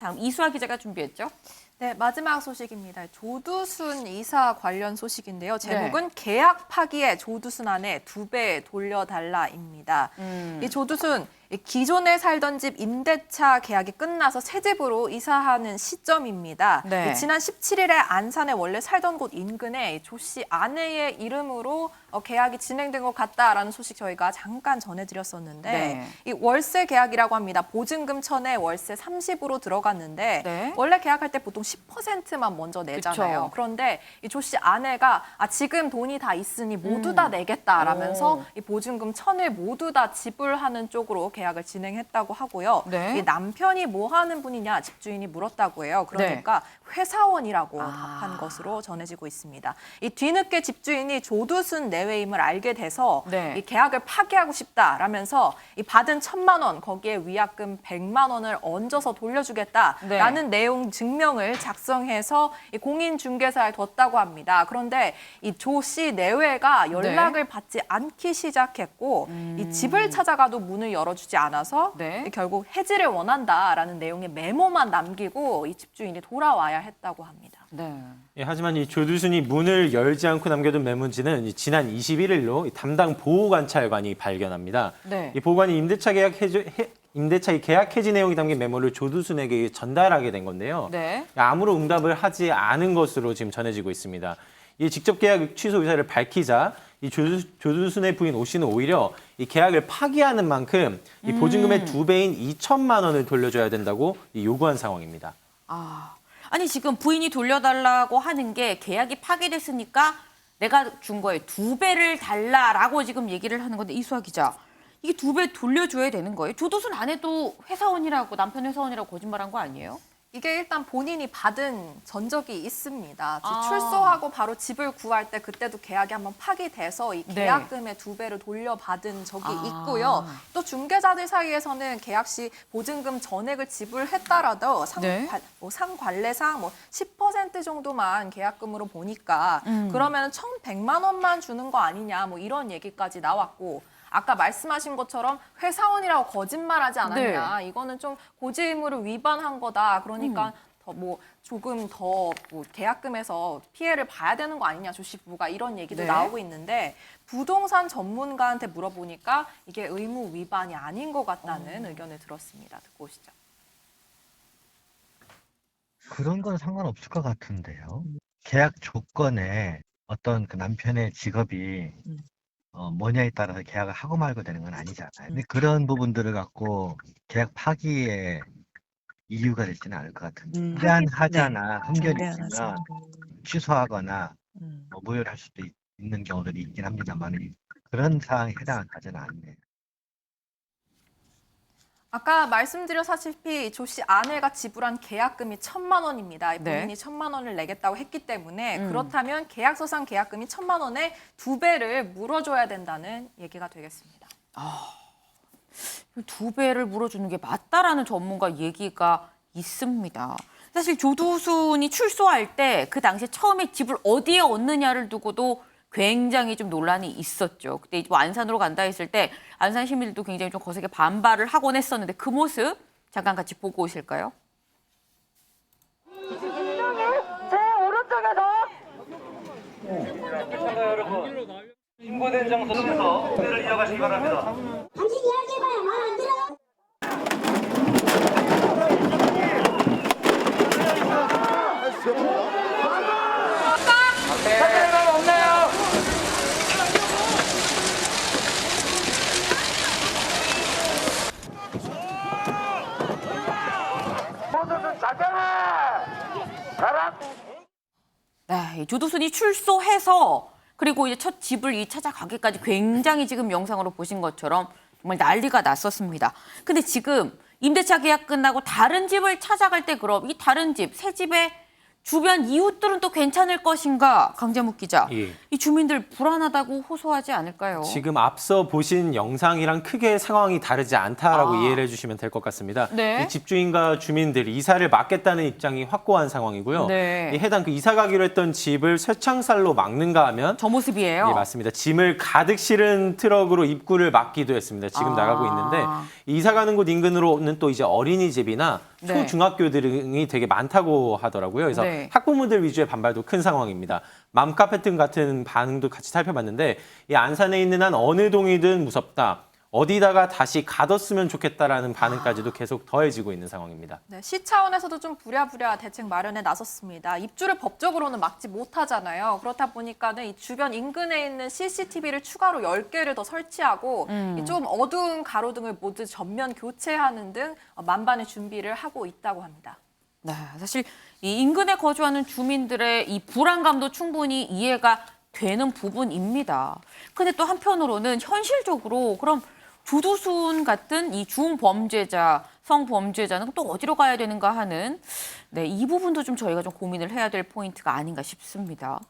다음 이수아 기자가 준비했죠. 네, 마지막 소식입니다. 조두순 이사 관련 소식인데요. 제목은 계약 파기에 조두순 안에 2배 돌려달라입니다. 이 조두순 기존에 살던 집 임대차 계약이 끝나서 새 집으로 이사하는 시점입니다. 네. 지난 17일에 안산에 원래 살던 곳 인근에 조 씨 아내의 이름으로 계약이 진행된 것 같다라는 소식 저희가 잠깐 전해드렸었는데 네. 이 월세 계약이라고 합니다. 보증금 1,000에 월세 30으로 들어갔는데 네. 원래 계약할 때 보통 10%만 먼저 내잖아요. 그쵸. 그런데 이 조 씨 아내가 지금 돈이 다 있으니 모두 다 내겠다라면서 오. 이 보증금 1,000을 모두 다 지불하는 쪽으로 계약을 진행했다고 하고요. 네. 이 남편이 뭐 하는 분이냐 집주인이 물었다고 해요. 그러니까 회사원이라고 답한 것으로 전해지고 있습니다. 이 뒤늦게 집주인이 조두순 내외임을 알게 돼서 네. 이 계약을 파기하고 싶다라면서 이 받은 1,000만 원 거기에 위약금 100만 원을 얹어서 돌려주겠다라는 내용 증명을 작성해서 이 공인중개사에 뒀다고 합니다. 그런데 이 조 씨 내외가 연락을 받지 않기 시작했고 이 집을 찾아가도 문을 열어주지 않아서 네. 결국 해지를 원한다라는 내용의 메모만 남기고 이 집주인이 돌아와야 했다고 합니다. 네. 예, 하지만 이 조두순이 문을 열지 않고 남겨둔 메모지는 지난 21일로 담당 보호관찰관이 발견합니다. 네. 이 보호관이 임대차 계약 해지 내용이 담긴 메모를 조두순에게 전달하게 된 건데요. 네. 아무런 응답을 하지 않은 것으로 지금 전해지고 있습니다. 이 직접 계약 취소 의사를 밝히자 이 조두순의 부인 오 씨는 오히려 이 계약을 파기하는 만큼 이 보증금의 2배인 2천만 원을 돌려줘야 된다고 요구한 상황입니다. 아니 지금 부인이 돌려달라고 하는 게 계약이 파기됐으니까 내가 준 거에 2배를 달라라고 지금 얘기를 하는 건데 이수아 기자. 이게 2배 돌려줘야 되는 거예요? 조두순 아내도 회사원이라고 남편 회사원이라고 거짓말한 거 아니에요? 이게 일단 본인이 받은 전적이 있습니다. 출소하고 바로 집을 구할 때 그때도 계약이 한번 파기돼서 이 계약금의 2배를 돌려받은 적이 있고요. 또 중개자들 사이에서는 계약 시 보증금 전액을 지불했다라도 상관례상 10% 정도만 계약금으로 보니까 그러면 1,100만 원만 주는 거 아니냐 뭐 이런 얘기까지 나왔고 아까 말씀하신 것처럼 회사원이라고 거짓말하지 않았냐. 네. 이거는 좀 고지의무를 위반한 거다. 그러니까 조금 더 계약금에서 피해를 봐야 되는 거 아니냐. 조 씨 부부가 이런 얘기도 나오고 있는데 부동산 전문가한테 물어보니까 이게 의무 위반이 아닌 것 같다는 의견을 들었습니다. 듣고 오시죠. 그런 건 상관없을 것 같은데요. 계약 조건에 어떤 그 남편의 직업이 뭐냐에 따라서 계약을 하고 말고 되는 건 아니잖아요. 근데 그런 부분들을 갖고 계약 파기의 이유가 되지는 않을 것 같은데 불안하잖아. 한결이 있으면 취소하거나 무효를 할 수도 있는 경우들이 있긴 합니다만 그런 상황에 해당하지는 않네요. 아까 말씀드렸다시피 조 씨 아내가 지불한 계약금이 1,000만 원입니다. 본인이 1,000만 원을 내겠다고 했기 때문에 그렇다면 계약서상 계약금이 1,000만 원의 2배를 물어줘야 된다는 얘기가 되겠습니다. 2배를 물어주는 게 맞다라는 전문가 얘기가 있습니다. 사실 조두순이 출소할 때 그 당시에 처음에 집을 어디에 얻느냐를 두고도 굉장히 좀 논란이 있었죠. 그때 이제 안산으로 간다 했을 때 안산 시민들도 굉장히 좀 거세게 반발을 하곤 했었는데 그 모습 잠깐 같이 보고 오실까요? 제 오른쪽에서 인보된 장소에서 무대를 이어가시기 바랍니다. 당신 이야기해봐야 말 안 들어. 사람 없나요? 모두들 자정해! 가라! 네, 조두순이 출소해서 그리고 이제 첫 집을 찾아가기까지 굉장히 지금 영상으로 보신 것처럼 정말 난리가 났었습니다. 근데 지금 임대차 계약 끝나고 다른 집을 찾아갈 때 그럼 이 다른 집, 새 집의 주변 이웃들은 또 괜찮을 것인가? 강재묵 기자. 예. 이 주민들 불안하다고 호소하지 않을까요? 지금 앞서 보신 영상이랑 크게 상황이 다르지 않다라고 이해를 해주시면 될 것 같습니다. 네. 이 집주인과 주민들이 이사를 막겠다는 입장이 확고한 상황이고요. 네. 이 해당 그 이사 가기로 했던 집을 쇠창살로 막는가 하면 저 모습이에요. 예, 맞습니다. 짐을 가득 실은 트럭으로 입구를 막기도 했습니다. 지금 나가고 있는데 이사 가는 곳 인근으로는 또 이제 어린이집이나 네. 초중학교 등이 되게 많다고 하더라고요. 그래서 네. 학부모들 위주의 반발도 큰 상황입니다. 맘카페 같은 반응도 같이 살펴봤는데 이 안산에 있는 한 어느 동이든 무섭다. 어디다가 다시 가뒀으면 좋겠다라는 반응까지도 계속 더해지고 있는 상황입니다. 네, 시 차원에서도 좀 부랴부랴 대책 마련에 나섰습니다. 입주를 법적으로는 막지 못하잖아요. 그렇다 보니까는 이 주변 인근에 있는 CCTV를 추가로 10개를 더 설치하고 이 좀 어두운 가로등을 모두 전면 교체하는 등 만반의 준비를 하고 있다고 합니다. 네, 사실 이 인근에 거주하는 주민들의 이 불안감도 충분히 이해가 되는 부분입니다. 근데 또 한편으로는 현실적으로 그럼 조두순 같은 이 중범죄자, 성범죄자는 또 어디로 가야 되는가 하는 이 부분도 좀 저희가 좀 고민을 해야 될 포인트가 아닌가 싶습니다.